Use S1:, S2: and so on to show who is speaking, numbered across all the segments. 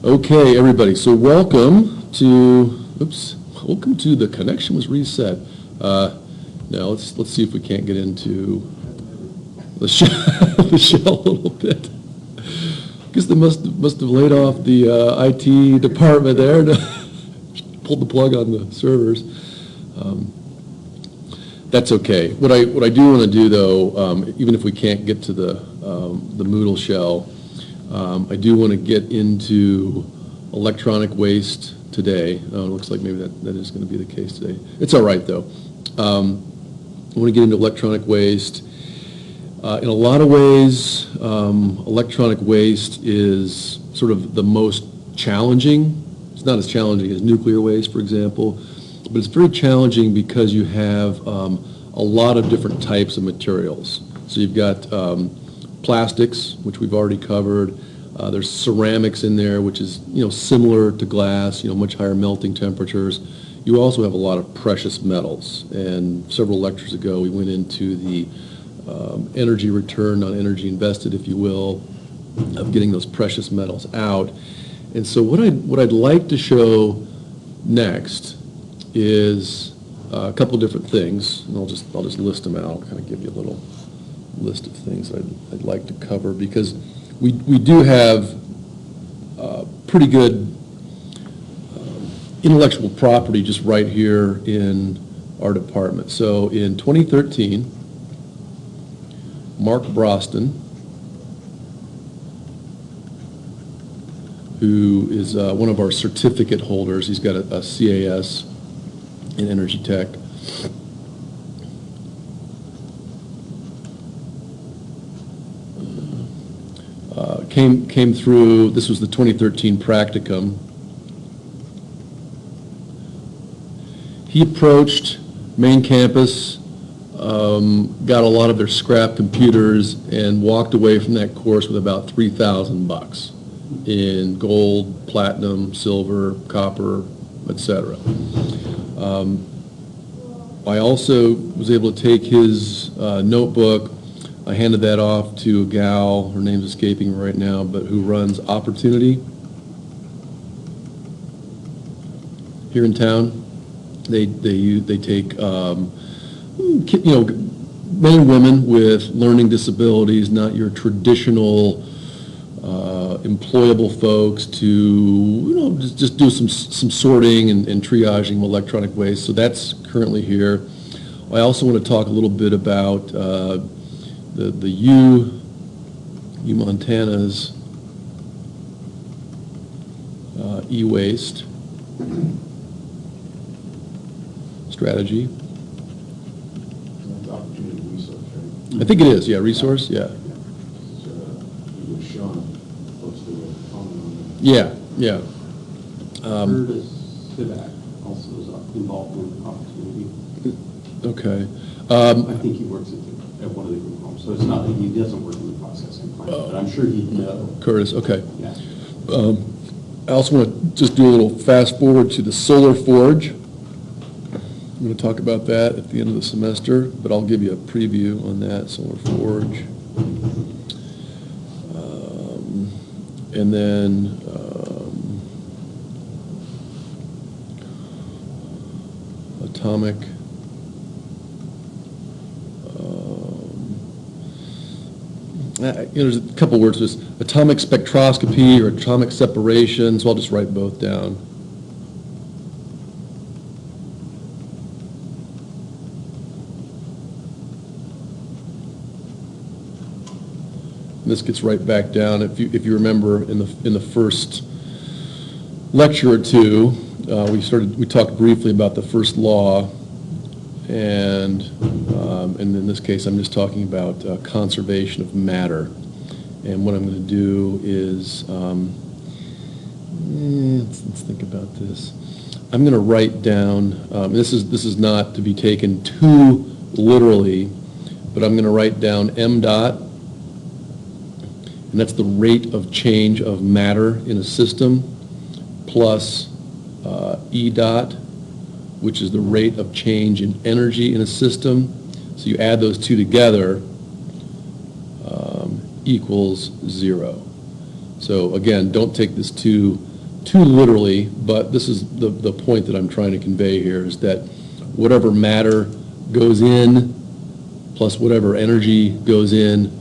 S1: Okay, everybody. So welcome to. Welcome to the connection was reset. Now let's see if we can't get into the the show a little bit. Guess they must have laid off the IT department there and pulled the plug on the servers. That's okay. What I do want to do though, even if we can't get to the Moodle shell, I do want to get into electronic waste today. It looks like maybe that is going to be the case today. It's all right though. I want to get into electronic waste. In a lot of ways, electronic waste is sort of the most challenging. It's not as challenging as nuclear waste, for example, but it's very challenging because you have a lot of different types of materials. So you've got plastics, which we've already covered. There's ceramics in there, which is similar to glass, much higher melting temperatures. You also have a lot of precious metals, and several lectures ago we went into the energy return on energy invested, if you will, of getting those precious metals out. And so what I'd like to show next is a couple different things, and I'll just list them out. I'll kind of give you a little list of things I'd like to cover, because we do have pretty good intellectual property just right here in our department. So in 2013, Mark Broston, who is one of our certificate holders, he's got a CAS in Energy Tech. Came through, this was the 2013 practicum. He approached main campus, got a lot of their scrap computers, and walked away from that course with about $3,000 in gold, platinum, silver, copper, etc. I also was able to take his notebook. I handed that off to a gal, her name's escaping right now, but who runs Opportunity here in town. They take men and women with learning disabilities, not your traditional employable folks, to just do some sorting and triaging of electronic waste. So that's currently here. I also want to talk a little bit about the Montana's e-waste strategy.
S2: Opportunity resource, right?
S1: I think it is, yeah, resource, yeah. Yeah, yeah.
S2: Curtis Sivak also is involved in Opportunity.
S1: Okay.
S2: I think he works at one of the group homes, so it's not that he doesn't work in the processing plant, but I'm sure he'd know.
S1: Curtis, okay.
S2: Yeah.
S1: I also want to just do a little fast forward to the Solar Forge. I'm going to talk about that at the end of the semester, but I'll give you a preview on that, Solar Forge. And then atomic there's a couple words. There's atomic spectroscopy or atomic separation, so I'll just write both down. This gets right back down. If you remember in the first lecture or two, we talked briefly about the first law, and in this case I'm just talking about conservation of matter. And what I'm going to do is let's think about this. I'm going to write down. This is not to be taken too literally, but I'm going to write down m dot. And that's the rate of change of matter in a system, plus E dot, which is the rate of change in energy in a system. So you add those two together, equals 0. So again, don't take this too too literally, but this is the point that I'm trying to convey here, is that whatever matter goes in plus whatever energy goes in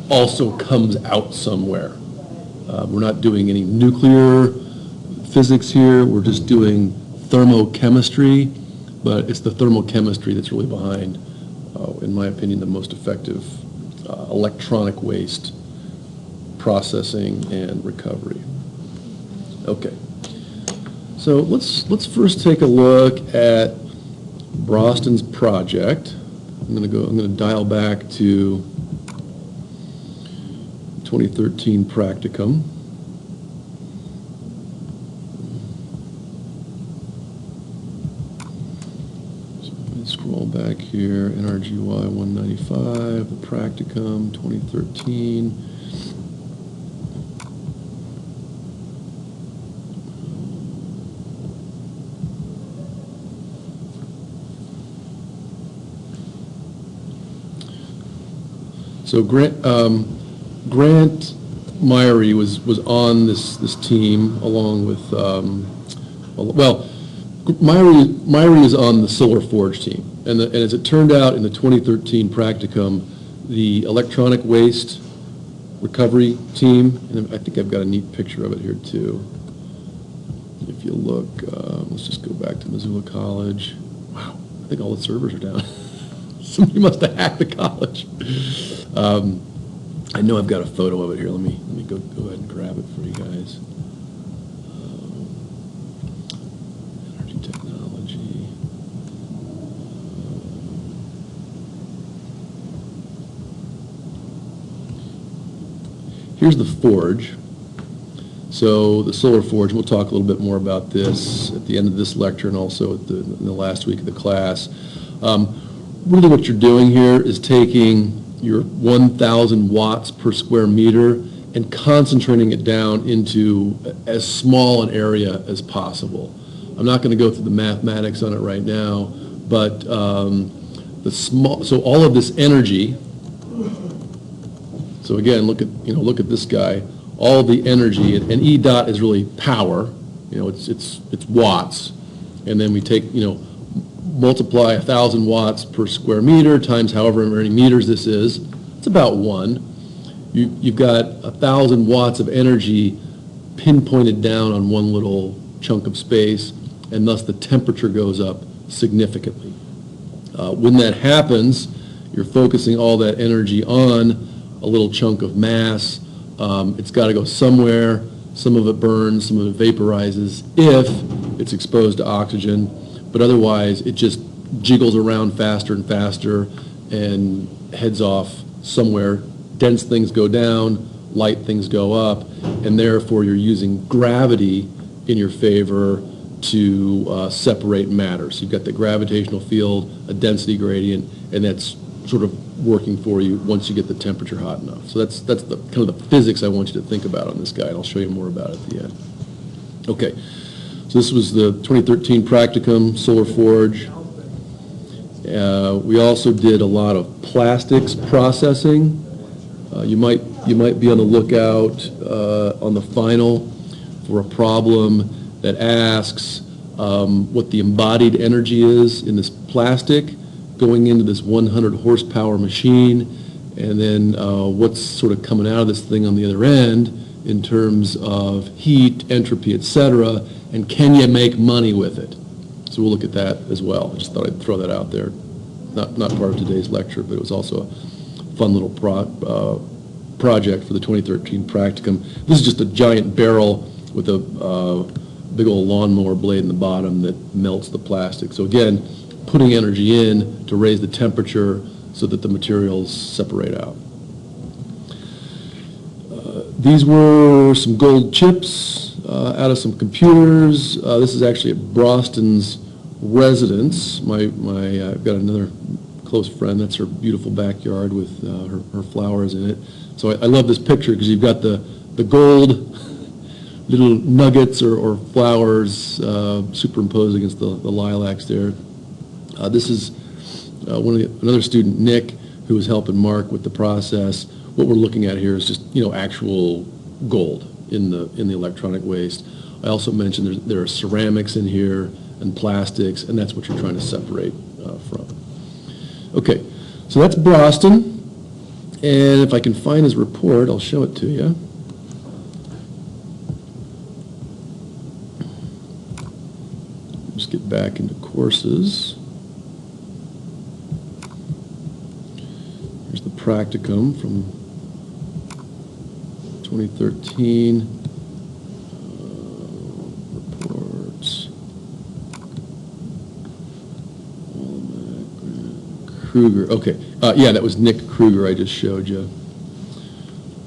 S1: also comes out somewhere. We're not doing any nuclear physics here, we're just doing thermochemistry, but it's the thermochemistry that's really behind, in my opinion, the most effective electronic waste processing and recovery. Okay, so let's first take a look at Broston's project. I'm going to dial back to 2013 practicum. So scroll back here, NRGY 195, the practicum 2013. So Grant Myrie was on this team along with, Myrie is on the Solar Forge team. And as it turned out in the 2013 practicum, the electronic waste recovery team, and I think I've got a neat picture of it here too. If you look, let's just go back to Missoula College. Wow, I think all the servers are down. Somebody must have hacked the college. I know I've got a photo of it here. Let me go ahead and grab it for you guys. Energy technology. Here's the forge. So the Solar Forge, we'll talk a little bit more about this at the end of this lecture and also in the last week of the class. Really what you're doing here is taking your 1,000 watts per square meter and concentrating it down into as small an area as possible. I'm not going to go through the mathematics on it right now, but so all of this energy, so again, look at this guy, all the energy, and E dot is really power, it's watts, and then we take, multiply 1,000 watts per square meter times however many meters this is, it's about 1. You've got 1,000 watts of energy pinpointed down on one little chunk of space, and thus the temperature goes up significantly. When that happens, you're focusing all that energy on a little chunk of mass. It's got to go somewhere. Some of it burns, some of it vaporizes if it's exposed to oxygen. But otherwise, it just jiggles around faster and faster and heads off somewhere. Dense things go down, light things go up, and therefore you're using gravity in your favor to separate matter. So you've got the gravitational field, a density gradient, and that's sort of working for you once you get the temperature hot enough. So that's the kind of the physics I want you to think about on this guy, and I'll show you more about it at the end. Okay. So this was the 2013 practicum, Solar Forge. We also did a lot of plastics processing. You might be on the lookout on the final for a problem that asks what the embodied energy is in this plastic going into this 100 horsepower machine, and then what's sort of coming out of this thing on the other end in terms of heat, entropy, etc., and can you make money with it? So we'll look at that as well. I just thought I'd throw that out there. Not part of today's lecture, but it was also a fun little project for the 2013 practicum. This is just a giant barrel with a big old lawnmower blade in the bottom that melts the plastic. So again, putting energy in to raise the temperature so that the materials separate out. These were some gold chips out of some computers. This is actually at Broston's residence. I've got another close friend. That's her beautiful backyard with her flowers in it. So I love this picture because you've got the gold little nuggets or flowers superimposed against the lilacs there. This is another student, Nick, who was helping Mark with the process. What we're looking at here is just actual gold in the electronic waste. I also mentioned there are ceramics in here and plastics, and that's what you're trying to separate from. Okay, so that's Boston. And if I can find his report, I'll show it to you. Just get back into courses. Here's the practicum from 2013. Reports. Kruger. Okay. Yeah, that was Nick Kruger I just showed you.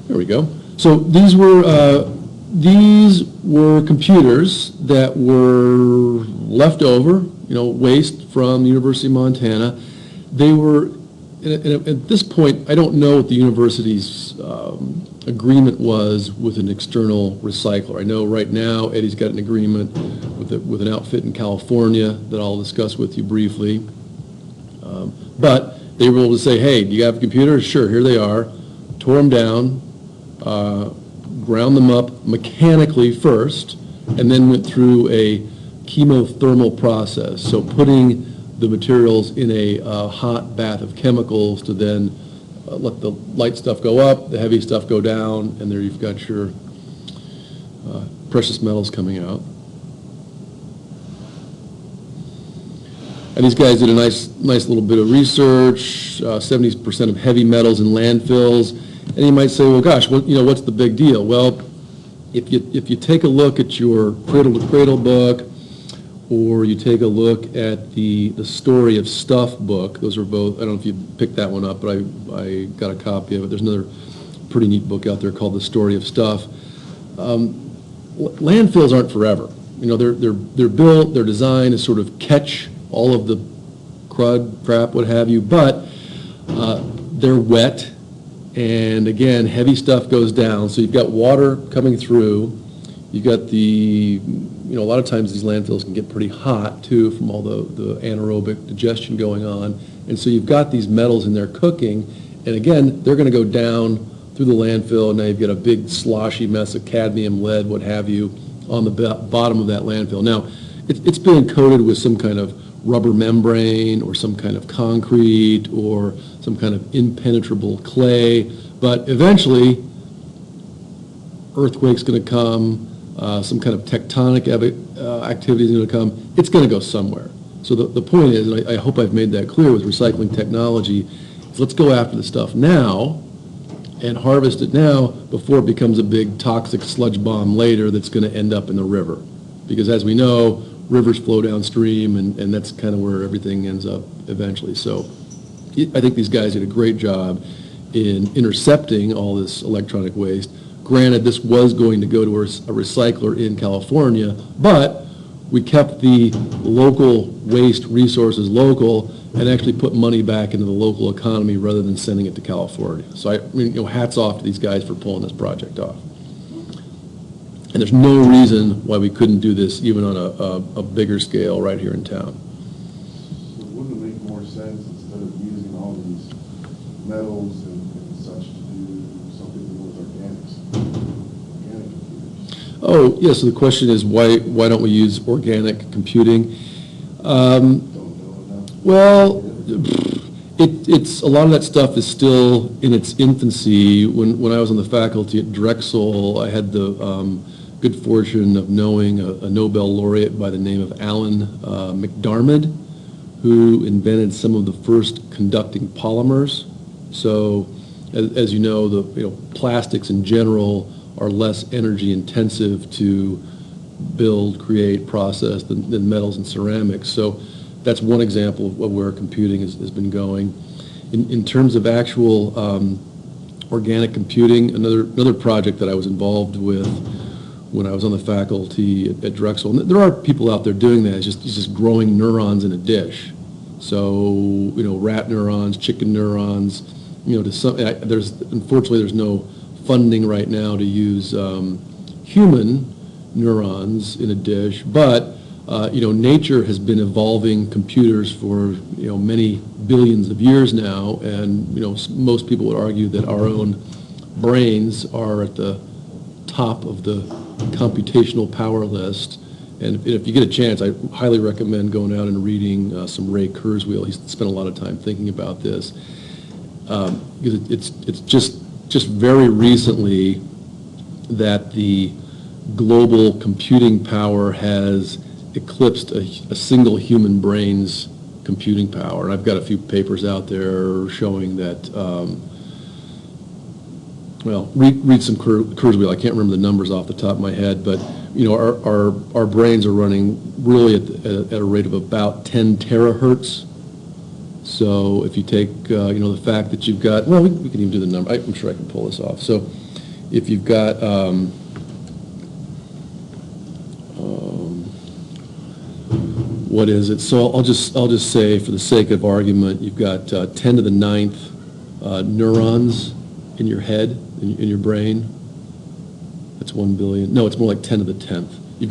S1: There we go. So these were computers that were left over, waste from the University of Montana. They were, at this point, I don't know what the university's agreement was with an external recycler. I know right now Eddie's got an agreement with an outfit in California that I'll discuss with you briefly. But they were able to say, hey, do you have computers? Sure, here they are. Tore them down, ground them up mechanically first, and then went through a chemothermal process. So putting the materials in a hot bath of chemicals to then let the light stuff go up, the heavy stuff go down, and there you've got your precious metals coming out. And these guys did a nice little bit of research, 70% of heavy metals in landfills. And you might say, well, gosh, what's the big deal? Well, if you take a look at your Cradle to Cradle book, or you take a look at the Story of Stuff book, those are both, I don't know if you picked that one up, but I got a copy of it. There's another pretty neat book out there called The Story of Stuff. Landfills aren't forever. They're built, they're designed to sort of catch all of the crud, crap, what have you, but they're wet, and again, heavy stuff goes down, so you've got water coming through, you've got a lot of times these landfills can get pretty hot too from all the anaerobic digestion going on, and so you've got these metals in there cooking, and again, they're going to go down through the landfill, and now you've got a big sloshy mess of cadmium, lead, what have you, on the bottom of that landfill. Now, it's been coated with some kind of rubber membrane or some kind of concrete or some kind of impenetrable clay, but eventually earthquake's going to come, some kind of tectonic activity is going to come. It's going to go somewhere. So the point is, and I hope I've made that clear with recycling technology, is let's go after the stuff now and harvest it now before it becomes a big toxic sludge bomb later that's going to end up in the river. Because as we know, rivers flow downstream, and that's kind of where everything ends up eventually. So I think these guys did a great job in intercepting all this electronic waste. Granted, this was going to go to a recycler in California, but we kept the local waste resources local and actually put money back into the local economy rather than sending it to California. So hats off to these guys for pulling this project off. And there's no reason why we couldn't do this even on a bigger scale right here in town.
S3: So wouldn't it make more sense, instead of using all these metals and such, to do something with organic computers?
S1: Oh, yeah, so the question is why don't we use organic computing?
S3: Don't know enough.
S1: Well, it's a lot of that stuff is still in its infancy. When I was on the faculty at Drexel, I had the good fortune of knowing a Nobel laureate by the name of Alan McDermid, who invented some of the first conducting polymers. So, as you know, plastics in general are less energy intensive to build, create, process than metals and ceramics. So that's one example of where computing has been going. In terms of actual organic computing, another project that I was involved with when I was on the faculty at Drexel, and there are people out there doing that, it's just growing neurons in a dish. So, rat neurons, chicken neurons, unfortunately there's no funding right now to use human neurons in a dish, but nature has been evolving computers for many billions of years now, and most people would argue that our own brains are at the top of the computational power list. And if you get a chance, I highly recommend going out and reading some Ray Kurzweil. He's spent a lot of time thinking about this. Because it's just very recently that the global computing power has eclipsed a single human brain's computing power. And I've got a few papers out there showing that, well, read some Kurzweil. I can't remember the numbers off the top of my head, but you know, our brains are running really at a rate of about 10 terahertz. So if you take, you know, the fact that you've got, well, we can even do the number. I'm sure I can pull this off. So if you've got, what is it? So I'll just say, for the sake of argument, you've got 10 to the 9th neurons in your head, in your brain. That's 1 billion. No, it's more like 10 to the 10th. You've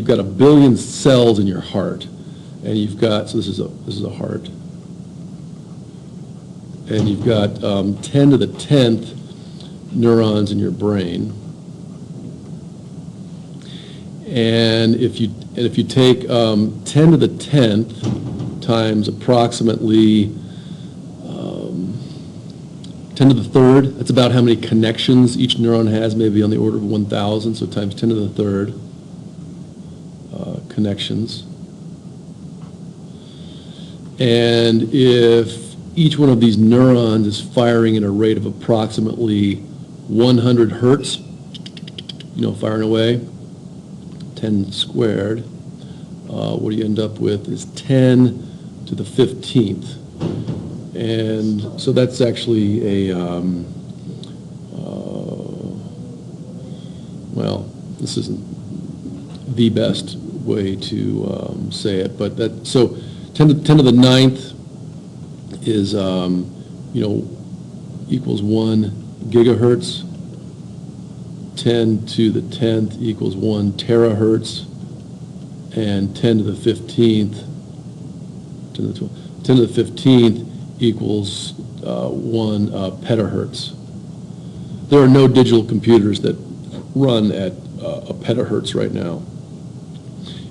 S1: got a billion cells in your heart, and you've got, so this is a heart, and you've got 10 to the 10th neurons in your brain. And if you take 10 to the 10th times approximately 10 to the 3rd, that's about how many connections each neuron has, maybe on the order of 1,000, so times 10 to the 3rd connections. And if each one of these neurons is firing at a rate of approximately 100 hertz, you know, firing away, 10 squared, what do you end up with is 10 to the 15th. And so that's actually a, well, this isn't the best way to say it, but that, so 10 to the 9th is, you know, equals 1 gigahertz. 10 to the 10th equals 1 terahertz, and 10 to the 15th, 10 to the 15th equals 1 petahertz. There are no digital computers that run at a petahertz right now.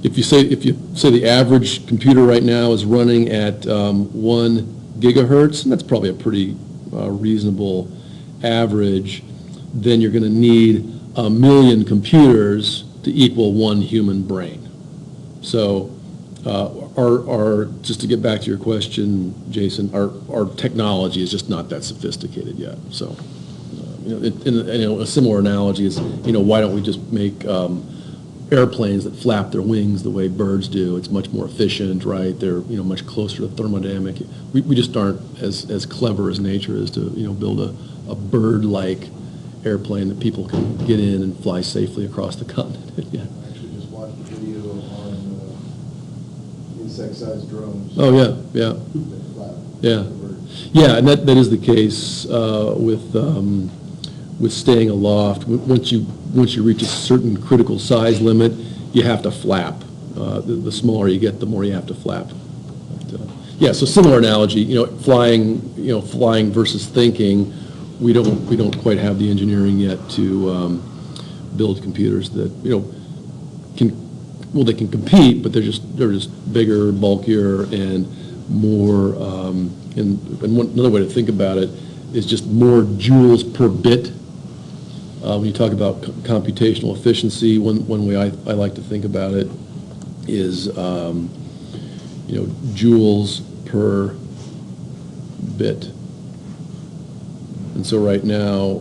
S1: If you say the average computer right now is running at 1 gigahertz, and that's probably a pretty reasonable average, then you're going to need 1 million computers to equal 1 human brain. So just to get back to your question, Jason, our technology is just not that sophisticated yet. So, you know, a similar analogy is, you know, why don't we just make airplanes that flap their wings the way birds do? It's much more efficient, right? They're, you know, much closer to thermodynamic. We just aren't as clever as nature is to, you know, build a bird-like airplane that people can get in and fly safely across the continent. Yeah.
S3: I actually just watched a video on insect-sized drones.
S1: Oh, yeah.
S3: That fly
S1: Yeah.
S3: the birds.
S1: Yeah, and that is the case with staying aloft. Once you reach a certain critical size limit, you have to flap. The smaller you get, the more you have to flap. But, yeah, so similar analogy. You know, flying versus thinking. We don't quite have the engineering yet to build computers that, you know, they can compete, but they're just bigger, bulkier, and more. Another way to think about it is just more joules per bit. When you talk about computational efficiency, one way I like to think about it is, you know, joules per bit. And so right now,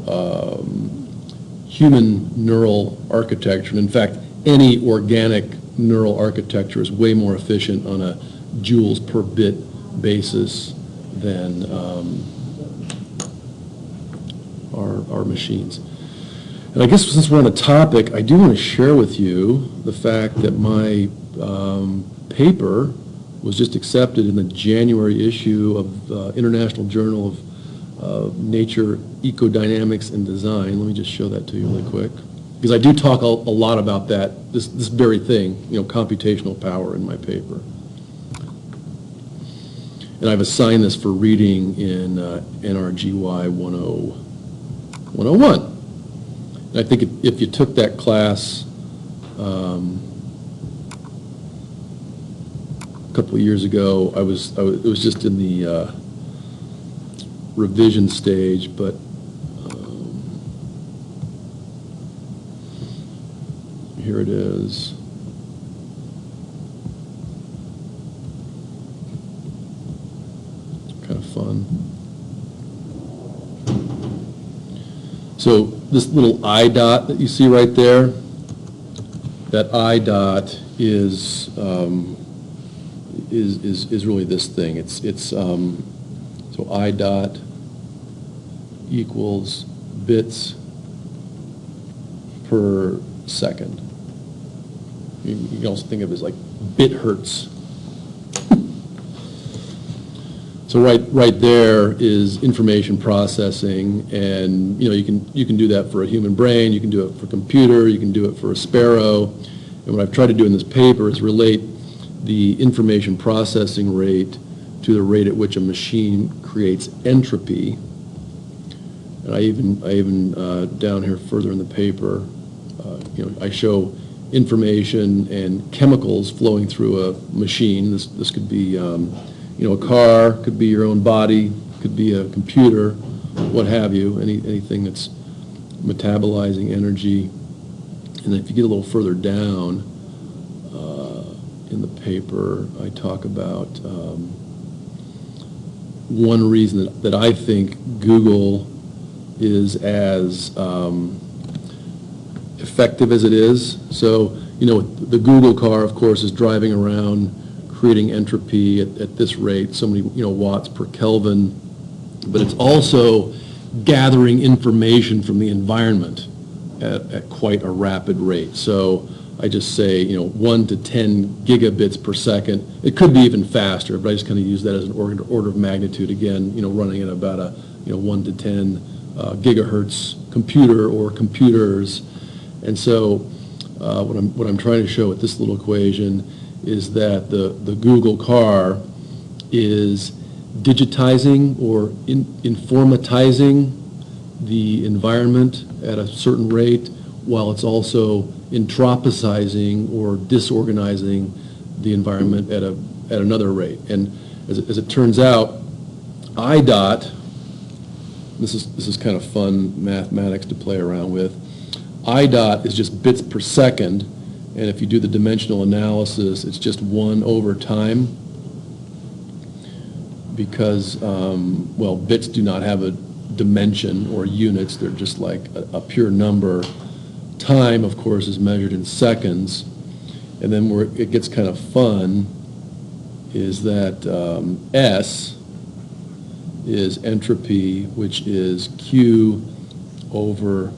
S1: human neural architecture, and in fact, any organic neural architecture is way more efficient on a joules per bit basis than our machines. And I guess since we're on the topic, I do want to share with you the fact that my paper was just accepted in the January issue of International Journal of Nature, Ecodynamics, and Design. Let me just show that to you really quick, because I do talk a lot about that, this very thing, you know, computational power in my paper. And I've assigned this for reading in NRGY 101. And I think if you took that class a couple of years ago, it was just in the revision stage, but here it is. Kind of fun. So this little I dot that you see right there, that I dot is really this thing. It's so I dot equals bits per second. You can also think of it as like bit hertz. So right there is information processing, and you can do that for a human brain, you can do it for a computer, you can do it for a sparrow. And what I've tried to do in this paper is relate the information processing rate to the rate at which a machine creates entropy. And I even down here further in the paper, I show information and chemicals flowing through a machine. This could be a car, could be your own body, could be a computer, what have you, anything that's metabolizing energy. And if you get a little further down in the paper, I talk about one reason that I think Google is as effective as it is. So, the Google car, of course, is driving around creating entropy at this rate, so many watts per Kelvin, but it's also gathering information from the environment at quite a rapid rate. So I just say 1 to 10 gigabits per second. It could be even faster, but I just kind of use that as an order of magnitude. Again, running at about a 1 to 10 gigahertz computer or computers. And so what I'm trying to show with this little equation is that the Google car is digitizing or informatizing the environment at a certain rate, while it's also entropicizing or disorganizing the environment at another rate. And as it turns out, I dot, this is kind of fun mathematics to play around with, I dot is just bits per second, and if you do the dimensional analysis, it's just 1 over time, because, bits do not have a dimension or units, they're just like a pure number. Time, of course, is measured in seconds, and then where it gets kind of fun is that S is entropy, which is Q over,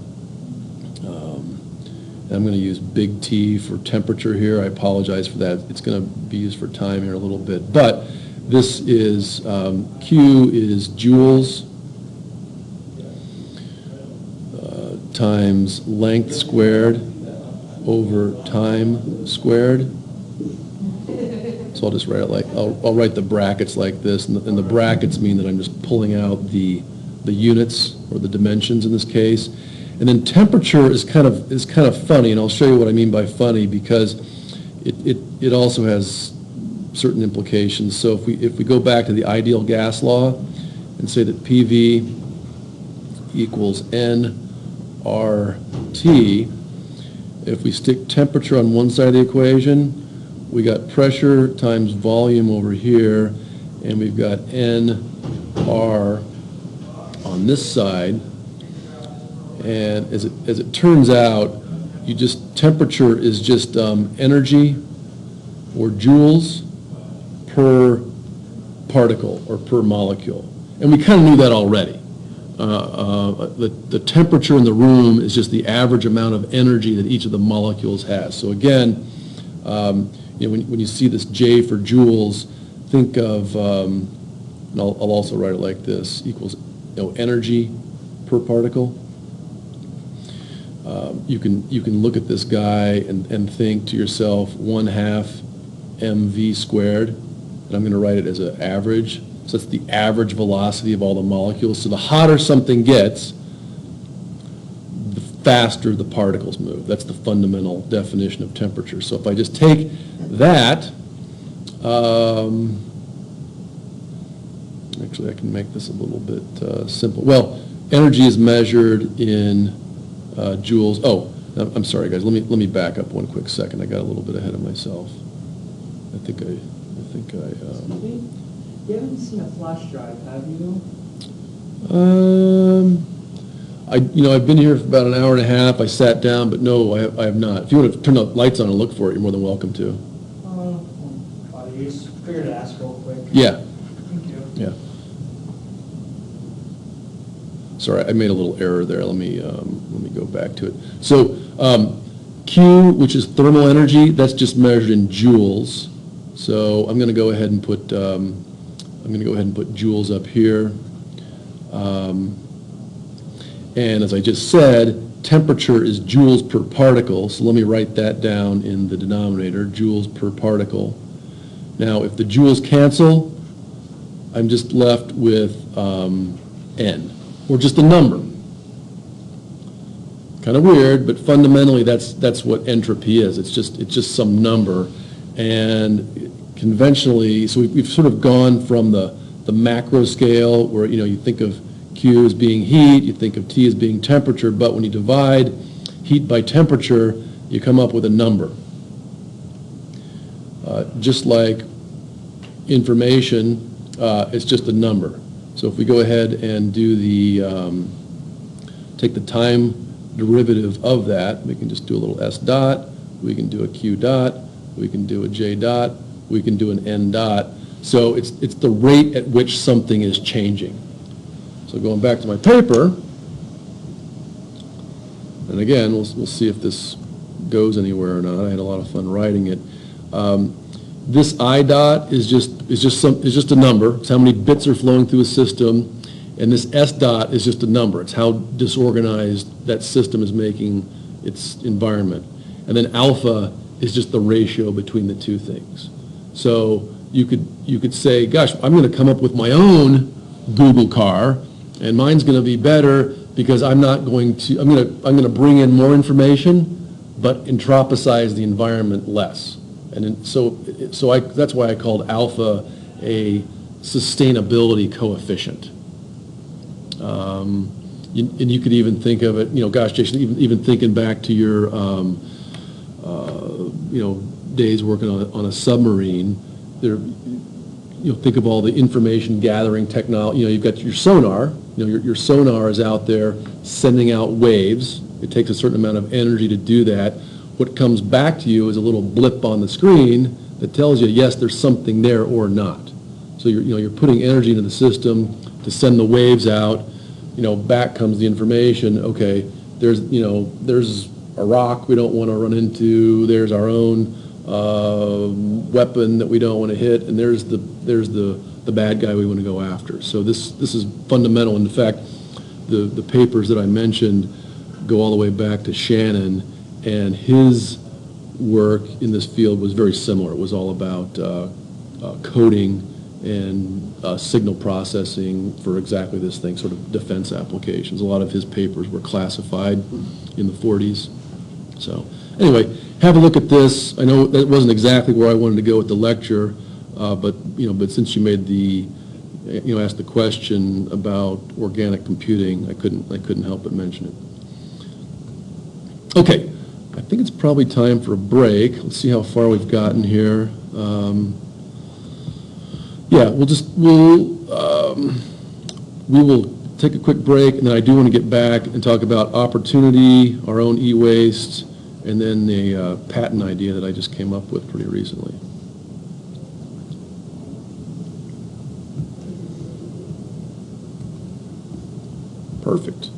S1: I'm going to use big T for temperature here. I apologize for that. It's going to be used for time here a little bit. But this is, Q is joules times length squared over time squared. So I'll just write it like, I'll write the brackets like this, and the brackets mean that I'm just pulling out the units or the dimensions in this case. And then temperature is kind of funny, and I'll show you what I mean by funny, because it also has certain implications. So if we go back to the ideal gas law and say that PV equals nRT, if we stick temperature on one side of the equation, we got pressure times volume over here, and we've got nR on this side. And as it turns out, temperature is just energy or joules per particle or per molecule. And we kind of knew that already. The temperature in the room is just the average amount of energy that each of the molecules has. So again, when you see this J for joules, think of, and I'll also write it like this, equals energy per particle. You can look at this guy and think to yourself 1/2 mv squared, and I'm going to write it as an average. So that's the average velocity of all the molecules. So the hotter something gets, the faster the particles move. That's the fundamental definition of temperature. So if I just take that, actually I can make this a little bit simple. Well, energy is measured in joules. Oh, I'm sorry, guys. Let me back up one quick second. I got a little bit ahead of myself. I think I.
S4: You haven't seen a flash drive, have you?
S1: I've been here for about an hour and a half. I sat down, but no, I have not. If you want to turn the lights on and look for it, you're more than welcome to.
S4: You just figured to ask real quick.
S1: Yeah,
S4: Thank you.
S1: yeah. Sorry, I made a little error there. Let me go back to it. So Q, which is thermal energy, that's just measured in joules. So I'm going to go ahead and put joules up here. And as I just said, temperature is joules per particle. So let me write that down in the denominator, joules per particle. Now, if the joules cancel, I'm just left with N, or just a number. Kind of weird, but fundamentally that's what entropy is. It's just some number. And conventionally, so we've sort of gone from the macro scale where you think of Q as being heat, you think of T as being temperature, but when you divide heat by temperature, you come up with a number. Just like information, it's just a number. So if we go ahead and do take the time derivative of that, we can just do a little S dot, we can do a Q dot, we can do a J dot, we can do an N dot. So it's the rate at which something is changing. So going back to my paper, and again, we'll see if this goes anywhere or not. I had a lot of fun writing it. This I dot is just a number. It's how many bits are flowing through a system, and this S dot is just a number. It's how disorganized that system is making its environment. And then alpha is just the ratio between the two things. So you could say, gosh, I'm going to come up with my own Google car, and mine's going to be better because I'm going to bring in more information, but entropicize the environment less. And so that's why I called alpha a sustainability coefficient. And you could even think of it, gosh, Jason, even thinking back to your, days working on a submarine, think of all the information gathering technology. You've got your sonar. Your sonar is out there sending out waves. It takes a certain amount of energy to do that. What comes back to you is a little blip on the screen that tells you, yes, there's something there or not. So you're putting energy into the system to send the waves out. Back comes the information. Okay, there's a rock we don't want to run into. There's our own weapon that we don't want to hit, and there's the bad guy we want to go after. So this is fundamental. In fact, the papers that I mentioned go all the way back to Shannon, and his work in this field was very similar. It was all about coding and signal processing for exactly this thing, sort of defense applications. A lot of his papers were classified in the 40s. So anyway, have a look at this. I know that wasn't exactly where I wanted to go with the lecture, but since you made asked the question about organic computing, I couldn't help but mention it. Okay, I think it's probably time for a break. Let's see how far we've gotten here. We will take a quick break, and then I do want to get back and talk about opportunity, our own e-waste, and then the patent idea that I just came up with pretty recently. Perfect.